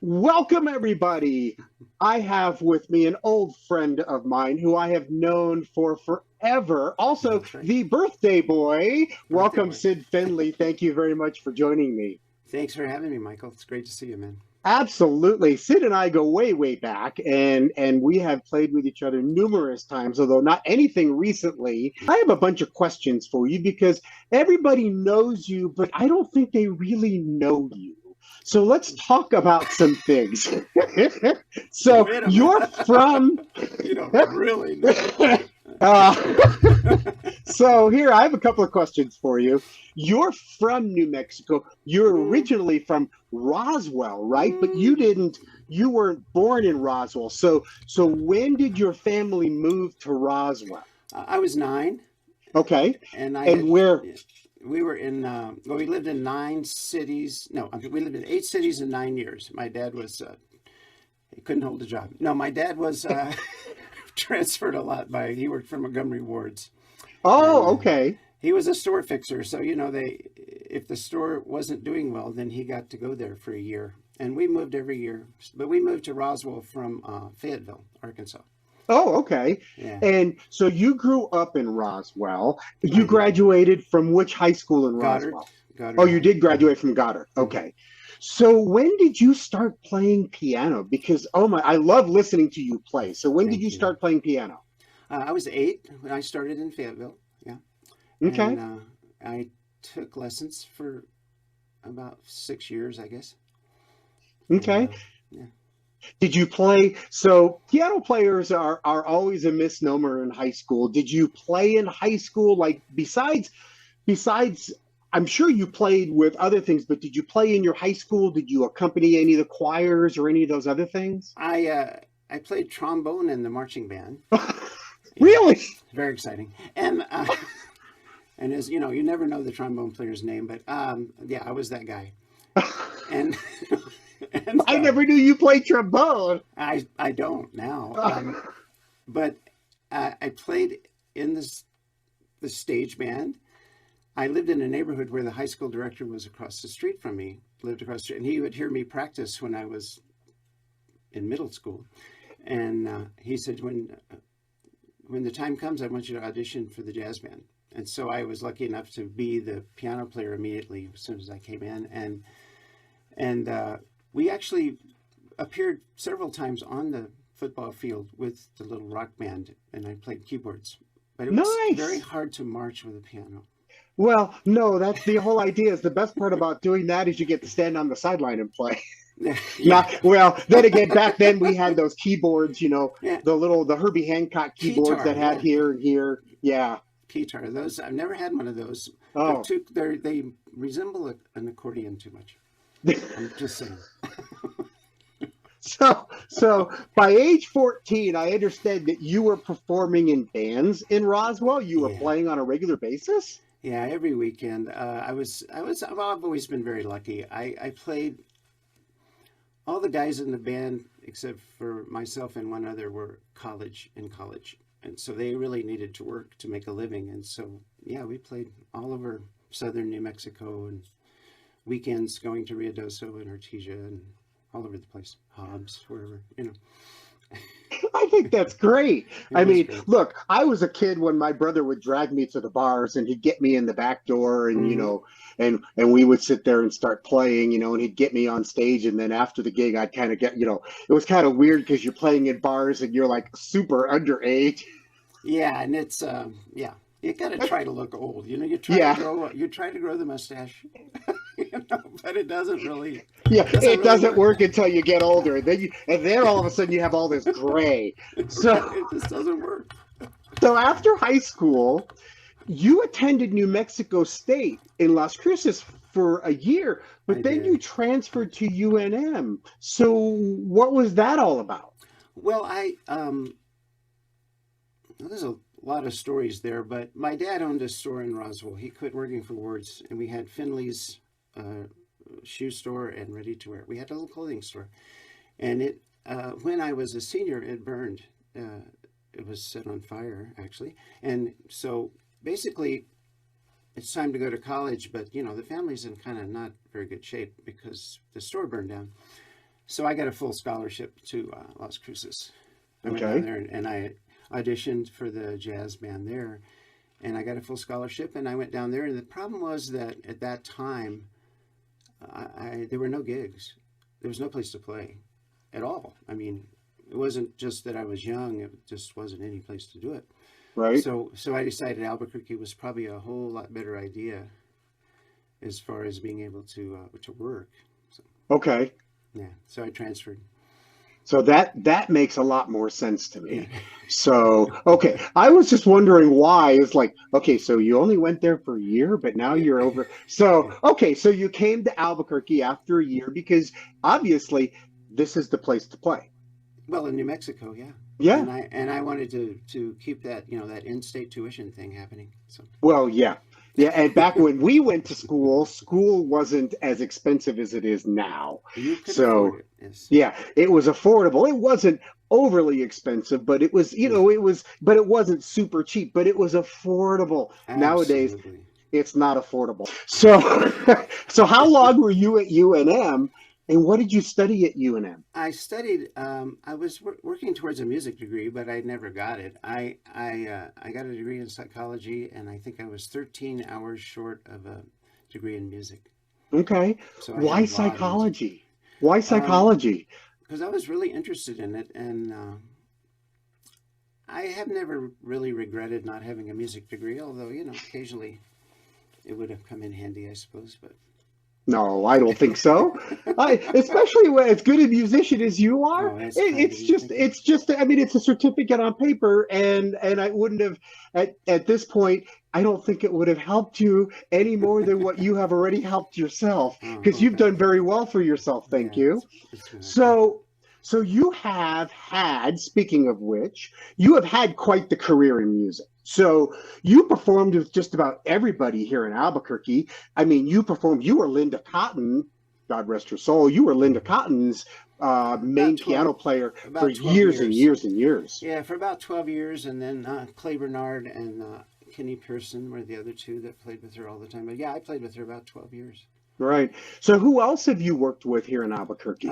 Welcome, everybody. I have with me an old friend of mine who I have known for forever. Also, That's right. the birthday boy. Birthday Welcome, boy. Sid Fendley. Thank you very much for joining me. Thanks for having me, Michael. It's great to see you, man. Absolutely. Sid and I go way, way back, and we have played with each other numerous times, although not anything recently. I have a bunch of questions for you because everybody knows you, but I don't think they really know you. So let's talk about some things. So Wait a you're minute. from You don't really know me. uh, so here I have a couple of questions for you. You're from New Mexico. You're Mm, originally from Roswell, right? But mm. you weren't born in Roswell. So when did your family move to Roswell? I was 9, Okay. and I And had. where We were in. Well, we lived in 9 cities. No, we lived in 8 cities in 9 years. My dad was. He couldn't hold a job. No, my dad was transferred a lot. He worked for Montgomery Wards, and Oh, okay. he was a store fixer. So if the store wasn't doing well, then he got to go there for a year. And we moved every year, but we moved to Roswell from Fayetteville, Arkansas. Oh, okay. Yeah, And so you grew up in Roswell. I You did. graduated from which high school in Goddard, Roswell? Oh, Goddard you High. did graduate from Goddard. Hmm. Okay. So when did you start playing piano? Because oh my, I love listening to you play. So when did you Thank you. start playing piano? I was 8 when I started in Fayetteville. Yeah, and Okay. I took lessons for about 6 years, I guess. And Okay. yeah, Did you play? So piano players are always a misnomer in high school. Did you play in high school? Like besides, I'm sure you played with other things, but did you play in your high school? Did you accompany any of the choirs or any of those other things? I uh, I played trombone in the marching band. Yeah, Really? very exciting. And and as you know, you never know the trombone player's name, but yeah, I was that guy. And and I never knew you played trombone. I don't now. But I played in the stage band. I lived in a neighborhood where the high school director was across the street from me. Lived across the street, and he would hear me practice when I was in middle school. And he said, when the time comes, I want you to audition for the jazz band. And so I was lucky enough to be the piano player immediately as soon as I came in, and we actually appeared several times on the football field with the little rock band, and I played keyboards. But it was very Nice. hard to march with a piano. Well, no, that's the whole idea. Is the best part about doing that is you get to stand on the sideline and play. Yeah, Not well. Then again, back then we had those keyboards. yeah, The Herbie Hancock keyboards that guitar, had yeah, here and here. Yeah. guitar. Those I've never had one of those. They're Oh. too. They resemble an accordion too much. I'm just saying. So by age 14, I understand that you were performing in bands in Roswell. You were Yeah. playing on a regular basis. Yeah, every weekend. Well, I've always been very lucky. I played all the guys in the band except for myself and one other were in college, and so they really needed to work to make a living. And so yeah, we played all over southern New Mexico and weekends going to Ruidoso and Artesia and all over the place, Hobbs, wherever I think that's great. It I was mean, great. look, I was a kid when my brother would drag me to the bars and he'd get me in the back door and Hmm. and we would sit there and start playing, and he'd get me on stage and then after the gig I'd kind of get, it was kind of weird because you're playing in bars and you're like super underage. Yeah, and it's yeah, you got to try to look old. Yeah. You try to grow the mustache, but it Yeah, doesn't it really doesn't work. work until you get older. And then all of a sudden you have all this gray. So It just doesn't work. so after high school, you attended New Mexico State in Las Cruces for a year, I but then you did. transferred to UNM. So what was that all about? Well, there's a lot of stories there, but my dad owned a store in Roswell. He quit working for Wards, and we had Finley's uh, shoe store and ready to wear. We had a little clothing store, and it when I was a senior, it burned. It was set on fire actually, and so basically it's time to go to college. But the family's in kind of not very good shape because the store burned down. So I got a full scholarship to Las Cruces. I went Okay. down there and I auditioned for the jazz band there, and I got a full scholarship. And I went down there, and the problem was that at that time, there were no gigs. There was no place to play at all. I mean, it wasn't just that I was young; it just wasn't any place to do it. Right. So I decided Albuquerque was probably a whole lot better idea as far as being able to work. So, Okay. yeah, so I transferred. So that makes a lot more sense to Yeah. me. So, okay, I was just wondering why. It's like, okay, so you only went there for a year, but now Yeah. you're over. So, okay, so you came to Albuquerque after a year because obviously this is the place to play. Well, in New Mexico, yeah. Yeah. And I wanted to keep that, that in-state tuition thing happening. So Well, yeah. Yeah, and back when we went to school, school wasn't as expensive as it is now. you could So, afford it. Yes. yeah, it was affordable. It wasn't overly expensive, but it was, Yeah. but it wasn't super cheap, but it was affordable. Nowadays, Absolutely. it's not affordable. So, so how long were you at UNM, and what did you study at UNM? I studied. I was working towards a music degree, but I never got it. I got a degree in psychology, and I think I was 13 hours short of a degree in music. Okay. So I had Why a lot of music. psychology? Why psychology? Because I was really interested in it, and I have never really regretted not having a music degree. Although occasionally it would have come in handy, I suppose. But No, I don't think so. Especially when as good a musician as you are, oh, that's kind of you. Thank you. it's just. I mean, it's a certificate on paper, and I wouldn't have at this point. I don't think it would have helped you any more than what you have already helped yourself, Oh, because well, you've done thank you. very well for yourself. Thank Yeah, you. it's been okay. So you have had, speaking of which, you have had quite the career in music. So you performed with just about everybody here in Albuquerque. I mean, you were Linda Cotton, God rest her soul. You were Linda Cotton's main About 12, piano player for about 12 years and years. years and years. Yeah, for about 12 years, and then Clay Bernard and Kenny Pearson were the other two that played with her all the time. But yeah, I played with her about 12 years. Right. So who else have you worked with here in Albuquerque?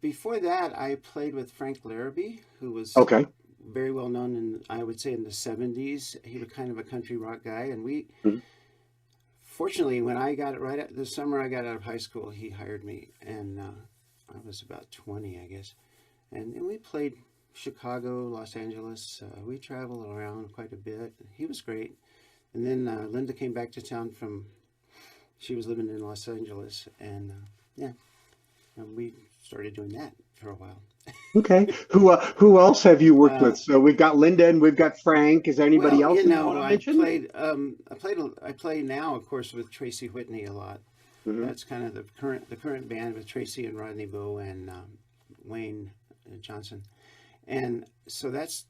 Before that, I played with Frank Larrabee, who was Okay. very well known in, I would say, in the 70s. He was kind of a country rock guy, and Mhm. fortunately, when I got it right at the summer I got out of high school, he hired me, and I was about 20, I guess, and we played Chicago, Los Angeles. We traveled around quite a bit. He was great, and then Linda came back to town from. She was living in Los Angeles, and yeah, and we started doing that for a while. Okay. Who else have you worked with? Uh, So we've got Linda and we've got Frank. Is there anybody well, else that you want to mention? I play now, of course, with Tracy Whitney a lot. Mhm. That's kind of the current band with Tracy and Rodney Bowe and Wayne Johnson, and so that's.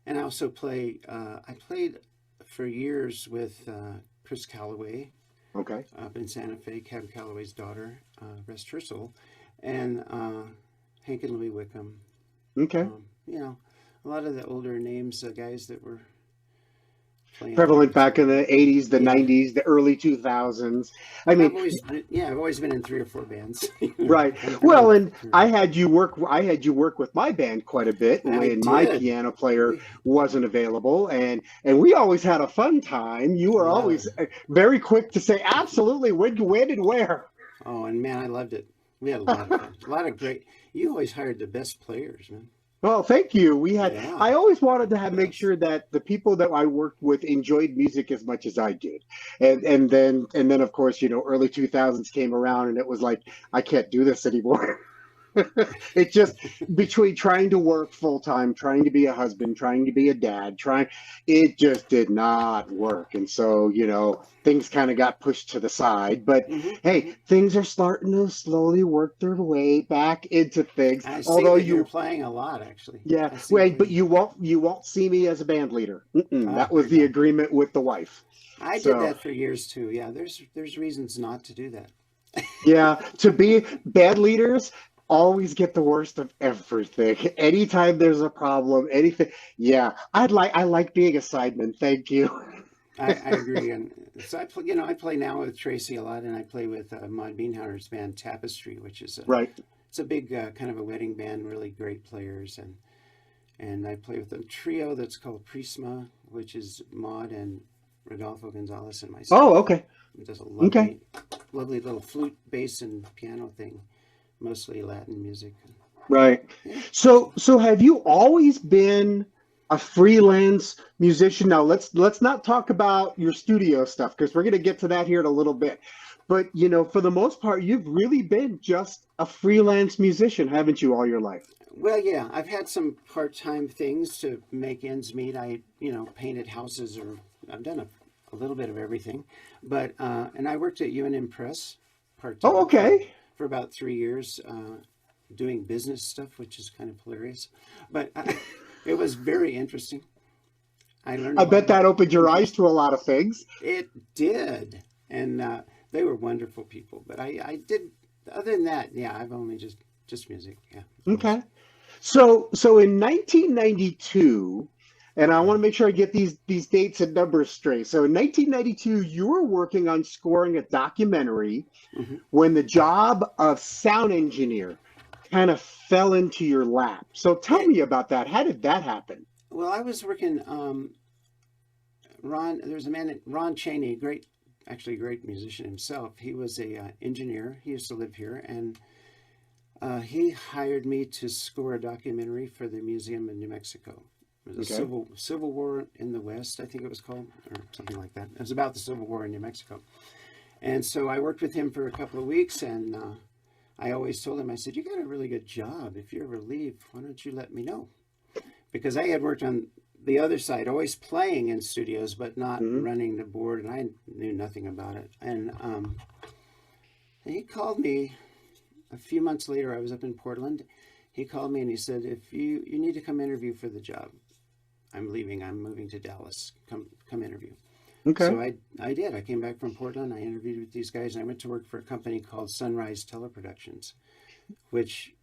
And I also play. I played for years with Chris Calloway Okay. up in Santa Fe, Cab Calloway's daughter, rest her soul, and Hank and Louie Wickham. Okay. A lot of the older names, guys that were playing. Prevalent back in the 80s, the Yeah. 90s, the early 2000s. I I've mean, always been in 3 or 4 bands. right. I'm Well, really- and I had you work with my band quite a bit I when my did. piano player wasn't available, and we always had a fun time. You were Love always it. very quick to say absolutely when and where. Oh, and man, I loved it. We had a lot of fun. A lot of great. You always hired the best players, man. Well, thank you. We had. Yeah. I always wanted to make sure that the people that I worked with enjoyed music as much as I did, and then of course early 2000s came around and it was like I can't do this anymore. It just between trying to work full time, trying to be a husband, trying to be a dad, it just did not work, and so things kind of got pushed to the side. But Mm-hmm. hey, things are starting to slowly work their way back into things. I see Although that you're playing a lot, actually. yeah, I see wait, but you. you won't see me as a band leader. That was Very the good. agreement with the wife. I So did that for years too. Yeah, there's reasons not to do that. yeah, to be band leaders always get the worst of everything. Anytime there's a problem, anything. Yeah, I like being a sideman. Thank you. I agree, and so I play now with Tracy a lot, and I play with Maud Bienhauer's band Tapestry, which is Right. it's a big kind of a wedding band, really great players, and I play with a trio that's called Prisma, which is Maud and Rodolfo Gonzalez and myself. Oh, okay. It does a Okay. lovely little flute, bass, and piano thing, mostly Latin music. Right. Yeah. So have you always been a freelance musician? Now let's not talk about your studio stuff because we're going to get to that here in a little bit. But for the most part, you've really been just a freelance musician, haven't you, all your life? Well, yeah, I've had some part-time things to make ends meet. I, painted houses, or I've done a little bit of everything. But and I worked at UNM Press part-time. Oh, okay. For about 3 years, doing business stuff, which is kind of hilarious. But it was very interesting. I learned. I bet that opened your eyes to a lot of things. It did, and they were wonderful people. But I did. Other than that, yeah, I've only just music. Yeah. Okay. So in 1992, and I want to make sure I get these dates and numbers straight. So in 1992, you were working on scoring a documentary when the job of sound engineer kind of fell into your lap. So tell me about that. How did that happen? Well, I was working. There's a man, Ron Chaney, great musician himself. He was a engineer. He used to live here, and he hired me to score a documentary for the museum in New Mexico. It was a Civil War in the West, I think it was called, or something like that. It was about the Civil War in New Mexico. And so I worked with him for a couple of weeks, and I always told him, I said, you got a really good job. If you ever leave, why don't you let me know? Because I had worked on the other side, always playing in studios, but not running the board, and I knew nothing about it. And he called me a few months later. I was up in Portland. He called me and he said, if you need to come interview for the job. I'm leaving. I'm moving to Dallas. Come interview. Okay. So I did. I came back from Portland. I interviewed with these guys, and I went to work for a company called Sunrise Teleproductions, which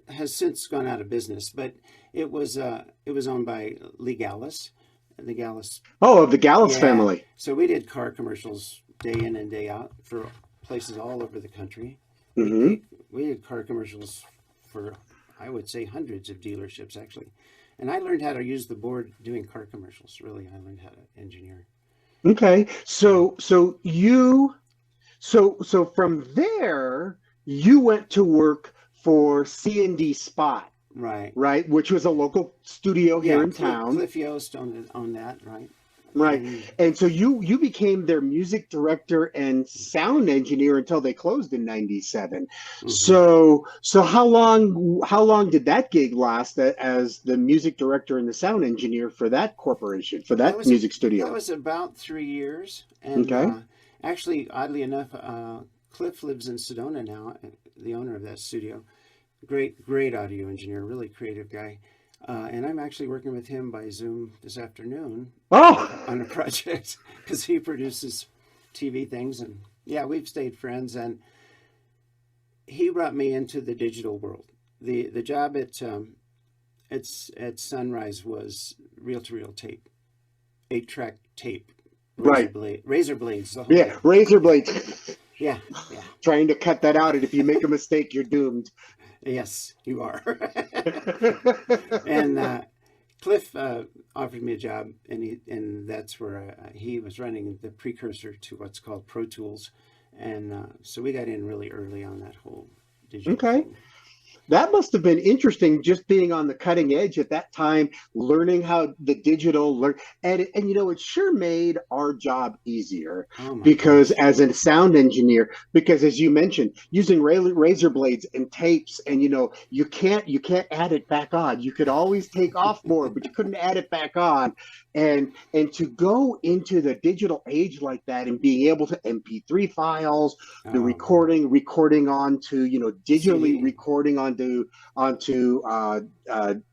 has since gone out of business. But it was owned by Lee Gallis. The Gallis. Oh, of the Gallis family. So we did car commercials day in and day out for places all over the country. Mm-hmm. We did car commercials for, I would say, hundreds of dealerships, actually. And I learned how to use the board doing car commercials. Really, I learned how to engineer. Okay. So from there, you went to work for C&D Spot. Right, which was a local studio here in town. Cliff Yost on that, right? Right, and so you became their music director and sound engineer until they closed in '97. So how long did that gig last as the music director and the sound engineer for that corporation, for that music studio? That was about 3 years. And actually, oddly enough, Cliff lives in Sedona now, the owner of that studio. Great audio engineer, really creative guy. And I'm actually working with him by Zoom this afternoon on a project because he produces TV things. And yeah, we've stayed friends. And he brought me into the digital world. The job at Sunrise was reel-to-reel tape, 8-track tape, razor blades. The whole thing. Razor blades. Yeah. Trying to cut that out, and if you make a mistake, you're doomed. Yes, you are. And Cliff offered me a job, and that's where he was running the precursor to what's called Pro Tools, and so we got in really early on that whole digital thing. That must have been interesting, just being on the cutting edge at that time, learning how the digital and it sure made our job easier because as a sound engineer, because as you mentioned, using razor blades and tapes, and you can't add it back on. You could always take off more, but you couldn't add it back on. And to go into the digital age like that and being able to MP3 files, the recording onto, digitally recording onto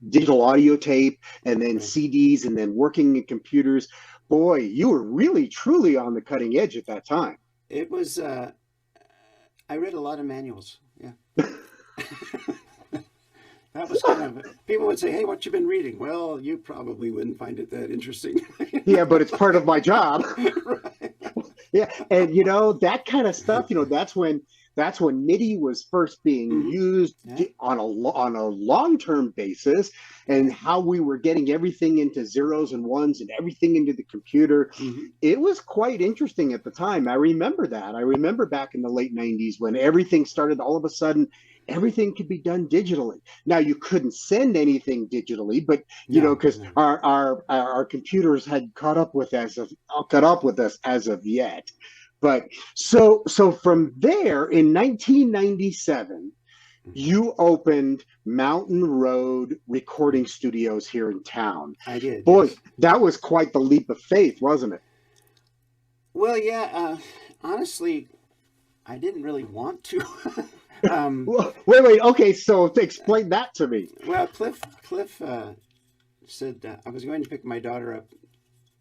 digital audio tape, and then CDs, and then working in computers. Boy, you were really, truly on the cutting edge at that time. It was, I read a lot of manuals. Yeah. That was kind of, people would say, hey, what you been reading? Well, you probably wouldn't find it that interesting. Yeah, but it's part of my job. Right. Yeah, and that kind of stuff, that's when That's when MIDI was first being used Yeah. on a long-term basis, and how we were getting everything into zeros and ones and everything into the computer. Hmm. It was quite interesting at the time. I remember that. I remember back in the late 90s when everything started, all of a sudden everything could be done digitally. Now you couldn't send anything digitally, but No, because no. our computers had caught up with us as of yet. But so from there in 1997, Hmm. you opened Mountain Road Recording Studios here in town. I did, Boy, yes. that was quite the leap of faith, wasn't it? Well, yeah. Honestly, I didn't really want to. um, Wait. Okay, so to explain that to me. well, Cliff said I was going to pick my daughter up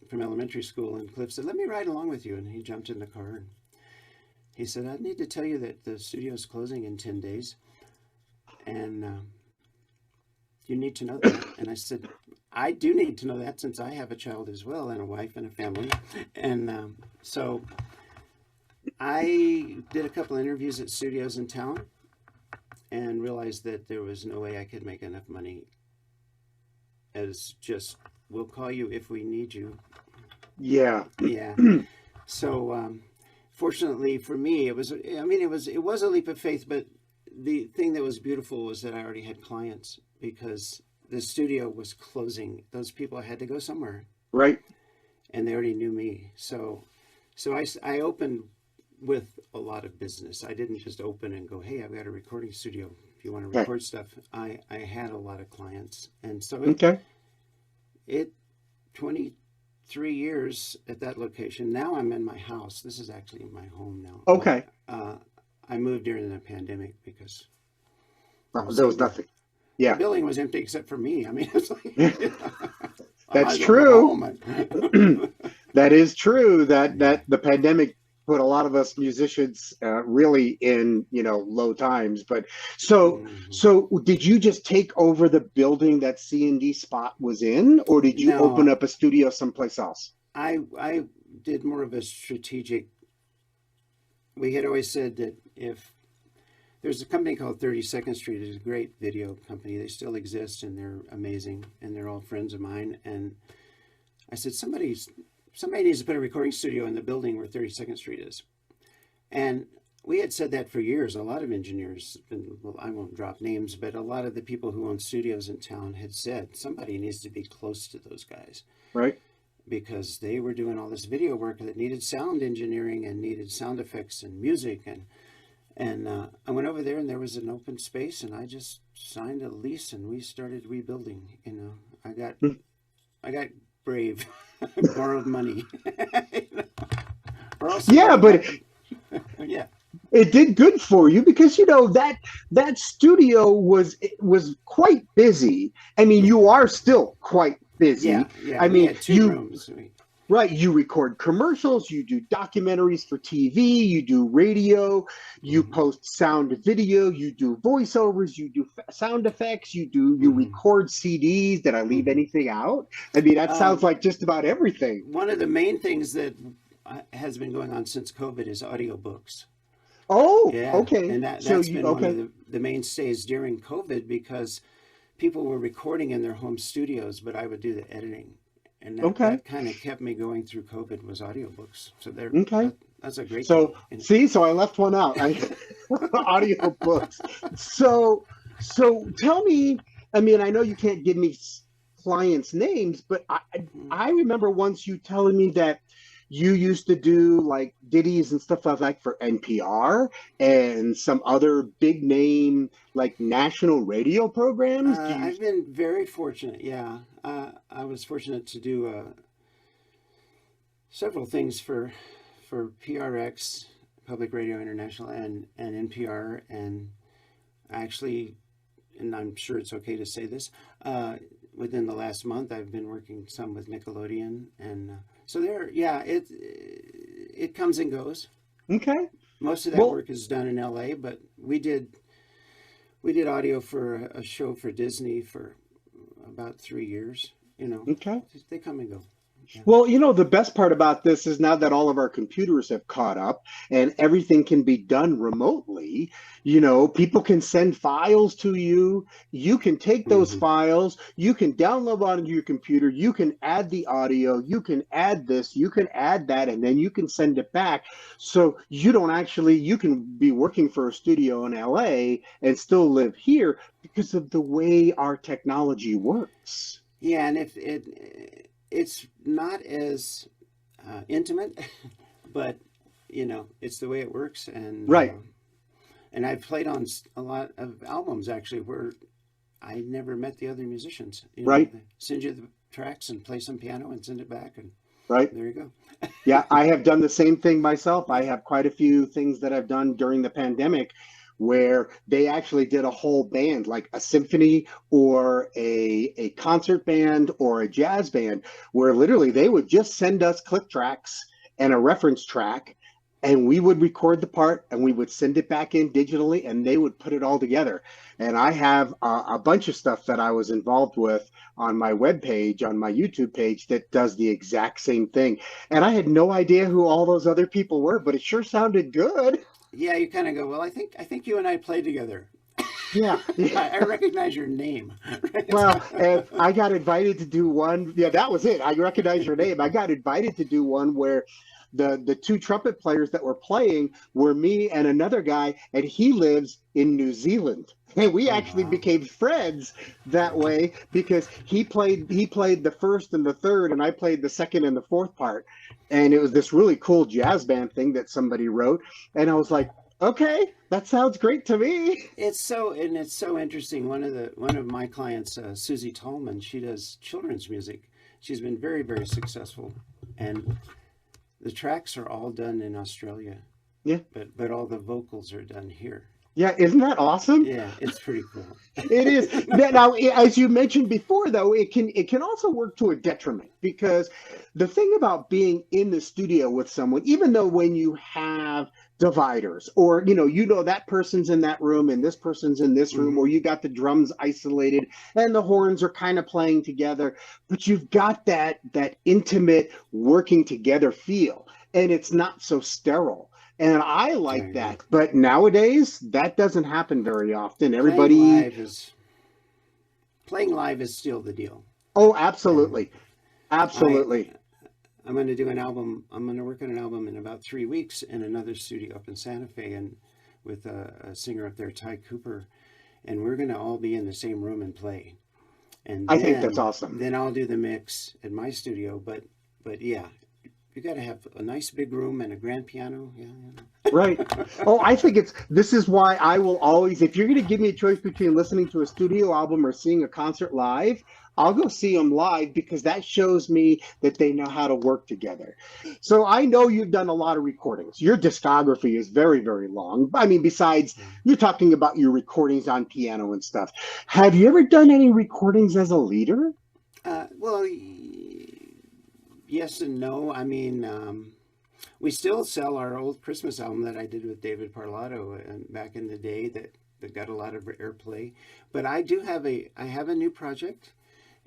from elementary school, and Cliff said, "Let me ride along with you." And he jumped in the car, and he said, "I need to tell you that the studio is closing in 10 days, and you need to know that." And I said, "I do need to know that since I have a child as well, and a wife and a family." And so I did a couple of interviews at studios in town and realized that there was no way I could make enough money as just, "We'll call you if we need you." Yeah. Yeah. So fortunately for me, it was, I mean, it was a leap of faith, but the thing that was beautiful was that I already had clients because the studio was closing. Those people had to go somewhere, Right. and they already knew me. So I opened with a lot of business. I didn't just open and go, "Hey, I've got a recording studio. If you want to Okay. record stuff." I had a lot of clients. And so Okay. it 23 years at that location. Now I'm in my house. This is actually my home now. Okay. But I moved during the pandemic because there was There was something. nothing. The Yeah. building was empty except for me. I mean, it's like, I might That's as well go true. home. That is true. That Yeah. the pandemic put a lot of us musicians really in low times. But so Mhm. so did you just take over the building that C&D Spot was in, or did you open No, up a studio someplace else? I did more of a strategic. We had always said that if there's a company called 32nd Street, it's a great video company. They still exist and they're amazing and they're all friends of mine. And I said, somebody needs to put a recording studio in the building where 32nd Street is. And we had said that for years. A lot of engineers, well, I won't drop names, but a lot of the people who own studios in town had said somebody needs to be close to those guys Right. because they were doing all this video work that needed sound engineering and needed sound effects and music. And I went over there and there was an open space and I just signed a lease and we started rebuilding. I got brave, borrowed money. Or else Yeah, somebody but might. Yeah. it did good for you because that studio was quite busy. I mean, Yeah. you are still quite busy. Yeah. I We mean, had two you rooms. right, you record commercials, you do documentaries for TV, you do radio, you Mm-hmm. post sound video, you do voiceovers, you do sound effects, you Mm-hmm. record CDs. Did I leave Mm-hmm. anything out? I mean, that sounds Um, like just about everything. One of the main things that has been going on since COVID is audiobooks. Oh, Yeah, okay. and So that's you been one of okay. the mainstays during COVID because people were recording in their home studios, but I would do the editing, and Okay. that kind of kept me going through COVID was audiobooks. So Okay. that's a great So thing. And see, so I left one out. Audio books. So tell me. I mean, I know you can't give me clients' names, but I remember once you telling me that you used to do like ditties and stuff like that for NPR and some other big name like national radio programs. Do you? I've been very fortunate. Yeah, I was fortunate to do several things for PRX, Public Radio International, and NPR, and actually, and I'm sure it's okay to say this, within the last month, I've been working some with Nickelodeon, and so there, yeah, it comes and goes. Okay. Most of that Well, work is done in LA, but we did audio for a show for Disney for about 3 years. okay. They come and go. Yeah. Well, the best part about this is now that all of our computers have caught up and everything can be done remotely, people can send files to you. You can take those Hmm. files, you can download onto your computer, you can add the audio, you can add this, you can add that, and then you can send it back. So you can be working for a studio in LA and still live here because of the way our technology works. Yeah, and if it's not as intimate, but it's the way it works, Right, and I've played on a lot of albums actually where I never met the other musicians. right, They send you the tracks and play some piano and send it back, and right. there you go. Yeah, I have done the same thing myself. I have quite a few things that I've done during the pandemic where they actually did a whole band, like a symphony or a concert band or a jazz band, where literally they would just send us click tracks and a reference track, and we would record the part and we would send it back in digitally, and they would put it all together. And I have a bunch of stuff that I was involved with on my webpage, on my YouTube page, that does the exact same thing. And I had no idea who all those other people were, but it sure sounded good. Yeah, you kind of go, well, I think you and I played together. Yeah, I yeah. recognize your name. Right? Well, and I got invited to do one. Yeah, that was it. I recognize your name. I got invited to do one where the two trumpet players that were playing were me and another guy, and he lives in New Zealand. And we Oh actually wow. became friends that way because he played the first and the third, and I played the second and the fourth part. And it was this really cool jazz band thing that somebody wrote. And I was like, okay, that sounds great to me. It's so interesting. One of my clients, Susie Tallman, she does children's music. She's been very, very successful, and the tracks are all done in Australia, Yeah. but all the vocals are done here. Yeah, isn't that awesome? Yeah, it's pretty cool. It is. Now, as you mentioned before, though, it can also work to a detriment because the thing about being in the studio with someone, even though when you have dividers or that person's in that room and this person's in this room, Hmm. or you got the drums isolated and the horns are kind of playing together, but you've got that intimate working together feel, and it's not so sterile. And I I like agree. that. But nowadays, that doesn't happen very often. Playing Everybody, live is playing live is still the deal. oh, And absolutely. I Absolutely. I'm going to do an album. I'm going to work on an album in about 3 weeks in another studio up in Santa Fe, and with a singer up there, Ty Cooper, and we're going to all be in the same room and play. And I think that's then awesome. then I'll do the mix at my studio. But yeah, you got to have a nice big room and a grand piano. Yeah, Right. yeah. Oh, I think this is why I will always, if you're going to give me a choice between listening to a studio album or seeing a concert live, I'll go see them live because that shows me that they know how to work together. So I know you've done a lot of recordings. Your discography is very, very long. I mean, besides Yeah. you're talking about your recordings on piano and stuff. Have you ever done any recordings as a leader? Well, yes and no. I mean, we still sell our old Christmas album that I did with David Parlato back in the day that got a lot of airplay. But I have a new project,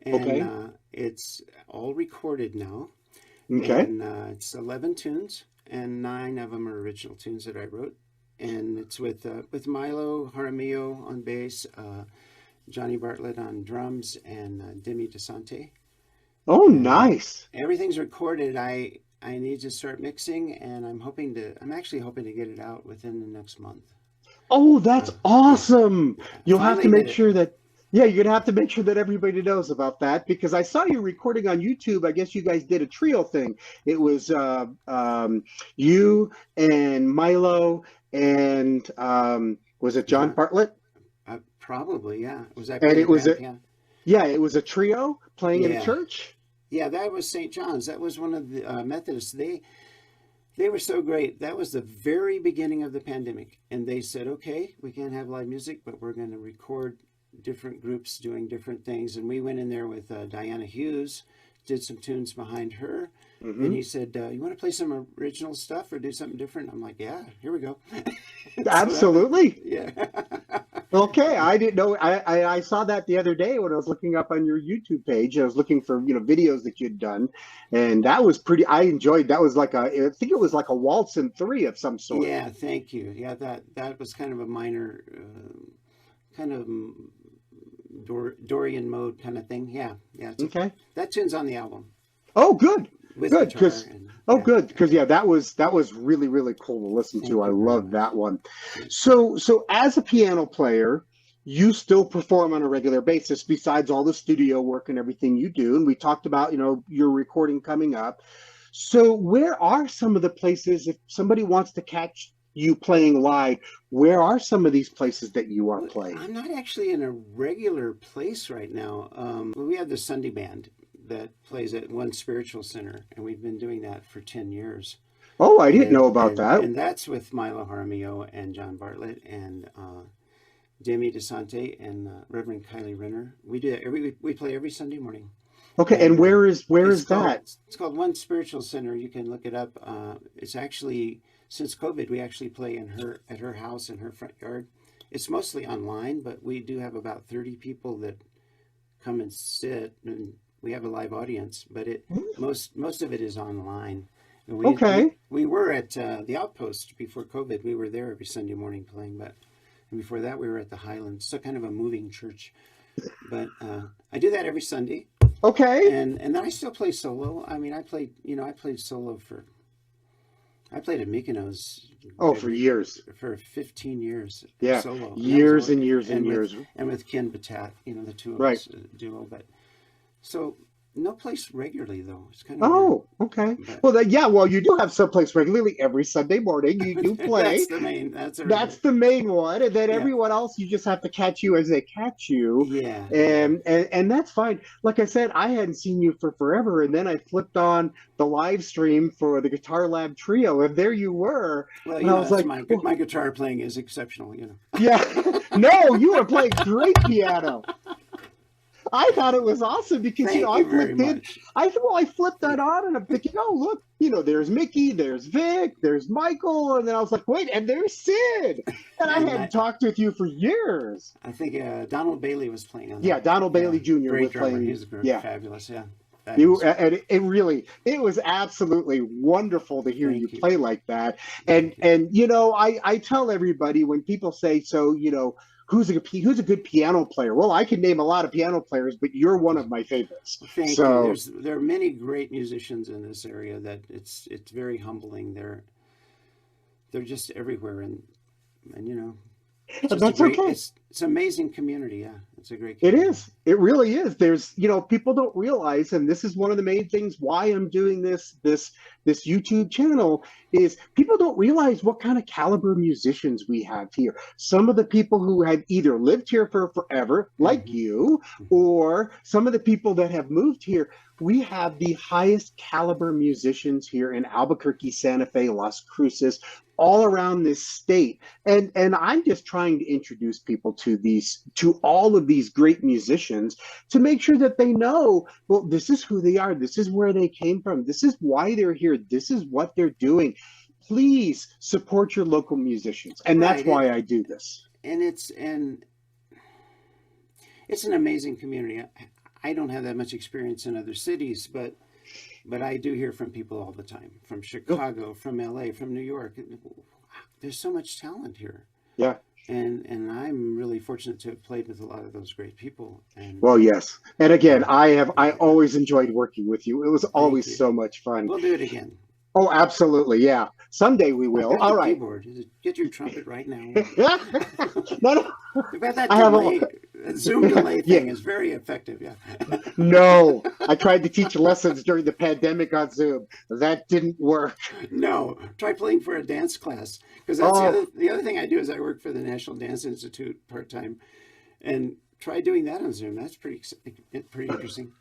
and Okay. it's all recorded now, Okay. and it's 11 tunes, and 9 of them are original tunes that I wrote, and it's with Milo Jaramillo on bass, Johnny Bartlett on drums, and Demi DeSante. Oh, And nice. everything's recorded. I need to start mixing, and I'm actually hoping to get it out within the next month. Oh, that's Yeah, awesome. yeah. You'll have to Finally did make it. sure that, yeah, you're gonna have to make sure that everybody knows about that because I saw you recording on YouTube. I guess you guys did a trio thing. It was you and Milo and was it John John, Bartlett? probably, yeah. Was I And playing the it was grand a piano? yeah, it was a trio playing in a Yeah, church. yeah. That was St. John's. That was one of the Methodists. They were so great. That was the very beginning of the pandemic, and they said, "Okay, we can't have live music, but we're going to record different groups doing different things." And we went in there with Diana Hughes, did some tunes behind her, and Hmm. he said, "You want to play some original stuff or do something different?" I'm like, "Yeah, here we go." So that was Absolutely. yeah. Okay, I didn't know. I saw that the other day when I was looking up on your YouTube page. I was looking for videos that you'd done, and that was pretty. I enjoyed. That was like I think it was like a waltz in three of some sort. Yeah, thank you. Yeah, that was kind of a minor, kind of Dorian mode kind of thing. Yeah, yeah. Okay. That tune's on the album Oh, good, with good. guitar Because and yeah. good. Because yeah, that was really really cool to listen Thank to. I you very love much. that one. So as a piano player, you still perform on a regular basis besides all the studio work and everything you do. And we talked about your recording coming up. So where are some of the places if somebody wants to catch you playing live? Where are some of these places that you are Well, playing? I'm not actually in a regular place right now. We have the Sunday band that plays at one spiritual center, and we've been doing that for 10 years. Oh, I didn't know And about and that. and that's with Milo Jaramillo and John Bartlett and Demi DeSante and Reverend Kylie Renner. We do that we play every Sunday morning. Okay, and And where it's is called that? it's called One Spiritual Center. You can look it up. It's actually since COVID, we actually play at her house in her front yard. It's mostly online, but we do have about 30 people that come and sit, and we have a live audience. But most of it is online. And Okay. we were at the Outpost before COVID. We were there every Sunday morning playing, and before that we were at the Highlands, so kind of a moving church. But I do that every Sunday, Okay. and then I still play solo. I mean, I played solo I played at Mykonos Oh, for years. for 15 years Yeah. solo. And that was Years and years and and years. with Ken Batat, the two of Right. us duo. But so no place regularly though. It's kind of weird. Oh, okay. But Well, yeah, well, you do have someplace regularly every Sunday morning. You do play. that's the main. That's That's everybody. the main one, and then Yeah, everyone else you just have to catch you as they catch you, yeah, yeah. and that's fine. Like I said, I hadn't seen you for forever, and then I flipped on the live stream for the Guitar Lab Trio, and there you were, Well, and I was that's like, my guitar playing is exceptional. yeah, no, you were playing great piano. I thought it was awesome because Thank I you very flipped in. much. I flipped that on, and I'm thinking, oh look, there's Mickey, there's Vic, there's Michael, and then I was like, wait, and there's Sid, and I And hadn't talked with you for years. I think Donald Bailey was playing on Yeah, that. Donald Yeah, Bailey Jr. great was drummer. playing. He's great, Yeah, fabulous. Yeah, you fabulous. and it was absolutely wonderful to hear you Thank you. play like that. And Thank you. and I tell everybody when people say so, who's a good piano player? Well, I can name a lot of piano players, but you're one of my favorites. Well, thank you. So There are many great musicians in this area that it's very humbling. They're just everywhere, and it's just a that's great. okay. It's an amazing community. Yeah, it's a great It community. is. It really is. There's, people don't realize, and this is one of the main things why I'm doing this YouTube channel is people don't realize what kind of caliber musicians we have here. Some of the people who have either lived here for forever, like Hmm. you, Hmm. or some of the people that have moved here. We have the highest caliber musicians here in Albuquerque, Santa Fe, Las Cruces, all around this state. And I'm just trying to introduce people to all of these great musicians to make sure that they know, well, this is who they are, this is where they came from, this is why they're here, this is what they're doing. Please support your local musicians, and that's Right. why I do this. And it's an amazing community. I don't have that much experience in other cities, but I do hear from people all the time, from Chicago, from LA, from New York. There's so much talent here. Yeah. And I'm really fortunate to have played with a lot of those great people. And Well, yes. And again, uh, I always enjoyed working with you. It was thank always you. so much fun. We'll do it again. Oh, absolutely. Yeah. Someday we Oh, will. there's All the right. keyboard. Get your trumpet right now. No, We've got that I have a delay. Zoom delay yeah. thing is very effective. Yeah. No, I tried to teach lessons during the pandemic on Zoom. That didn't work. No, try playing for a dance class, because that's Oh, the other thing I do is I work for the National Dance Institute part time, and try doing that on Zoom. That's pretty interesting.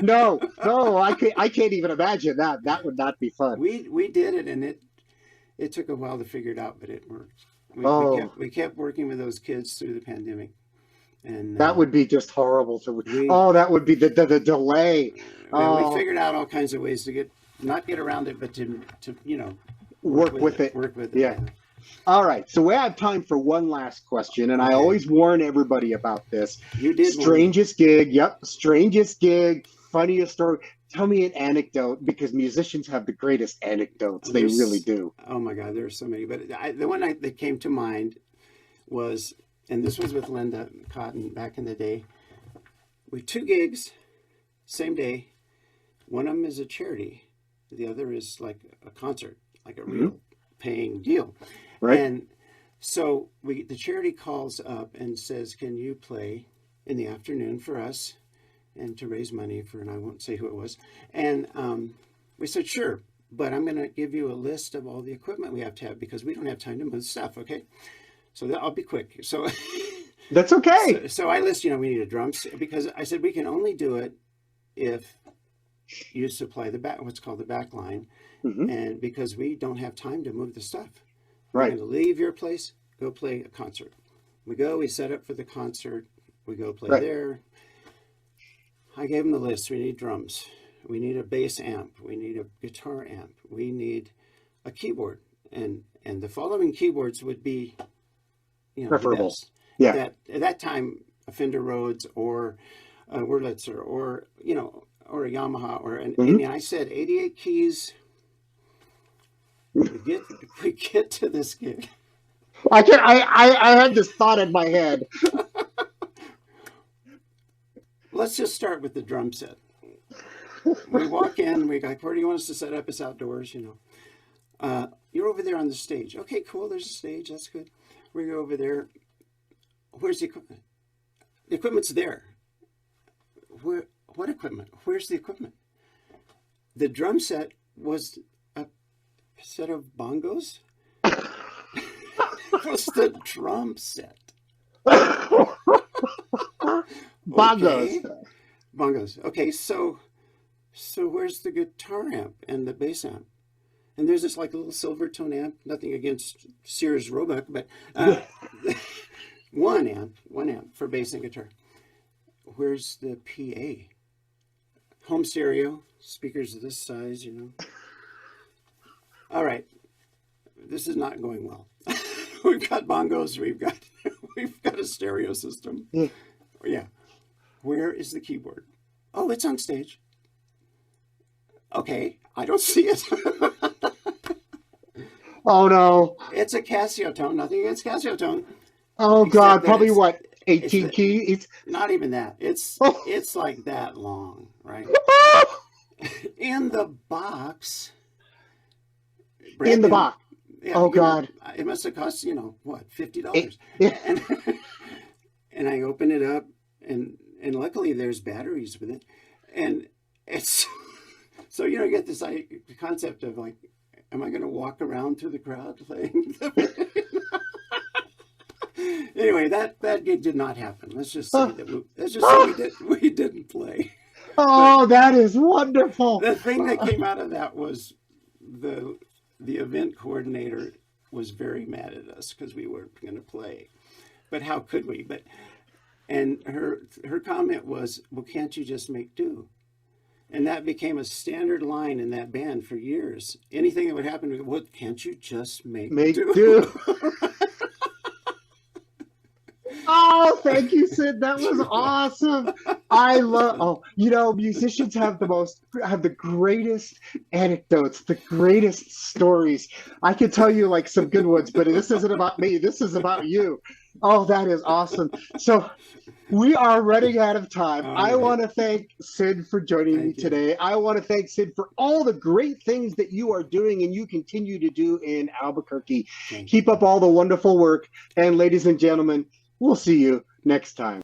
no, I can't even imagine that. That would not be fun. We did it, and it took a while to figure it out, but it worked. Oh, We kept working with those kids through the pandemic, and that would be just horrible to. we Oh, that would be the delay. well, we Oh, figured out all kinds of ways to not get around it, but to work with it. work with it. Yeah. Yeah. All right, so we have time for one last question, and I Okay. always warn everybody about this. You did warn me. Strangest gig, yep, strangest gig, funniest story. Tell me an anecdote, because musicians have the greatest anecdotes. They really do. Oh my God, there are so many. But the one that came to mind was, and this was with Linda Cotton back in the day. We had 2 gigs, same day. One of them is a charity. The other is like a concert, like a real paying deal. Right. And so the charity calls up and says, can you play in the afternoon for us and to raise money for, and I won't say who it was. And we said, sure, but I'm going to give you a list of all the equipment we have to have because we don't have time to move stuff. Okay. So I'll be quick. So That's okay. So I list, we need a drums, because I said, we can only do it if you supply what's called the back line. And because we don't have time to move the stuff. Right. We're going to leave your place, go play a concert. We set up for the concert. We go play there. I gave them the list. We need drums. We need a bass amp. We need a guitar amp. We need a keyboard. And the following keyboards would be, preferable. Yeah. At that time, a Fender Rhodes or a Wurlitzer or a Yamaha and I said 88 keys. We get to this gig. I had this thought in my head. Let's just start with the drum set. We walk in, we go, where do you want us to set up? It's outdoors, You're over there on the stage. Okay, cool, there's a stage, that's good. We go over there. Where's the equipment? The equipment's there. What equipment? Where's the equipment? The drum set was a set of bongos. It was the drum set. Bongos. Bongos. Okay, so where's the guitar amp and the bass amp? And there's this like little silver tone amp. Nothing against Sears Roebuck, but one amp for bass and guitar. Where's the PA? Home stereo, speakers of this size, All right, this is not going well. We've got bongos. We've got a stereo system. Yeah. Where is the keyboard? Oh, it's on stage. Okay, I don't see it. Oh no. It's a Casio tone. Nothing against Casio tone. Oh God, probably what, 18 keys? It's not even that. It's like that long, right? In the box. In the box. Yeah, oh God. It must have cost, what, $50. Yeah. And I open it up and luckily there's batteries with it. And it's, so, you get this concept of like, am I going to walk around through the crowd playing? Anyway, that gig did not happen. Let's just say we didn't play. Oh, that is wonderful. The thing that came out of that was the event coordinator was very mad at us because we weren't going to play. But how could we? And her comment was, well, can't you just make do? And that became a standard line in that band for years. Anything that would happen, well, can't you just make do? Oh, thank you, Sid. That was awesome. I love. Musicians have the greatest anecdotes, the greatest stories. I could tell you like some good ones, but this isn't about me. This is about you. Oh, that is awesome. So we are running out of time. I want to thank Sid for joining me today. I want to thank Sid for all the great things that you are doing and you continue to do in Albuquerque. Keep up all the wonderful work. And ladies and gentlemen, we'll see you next time.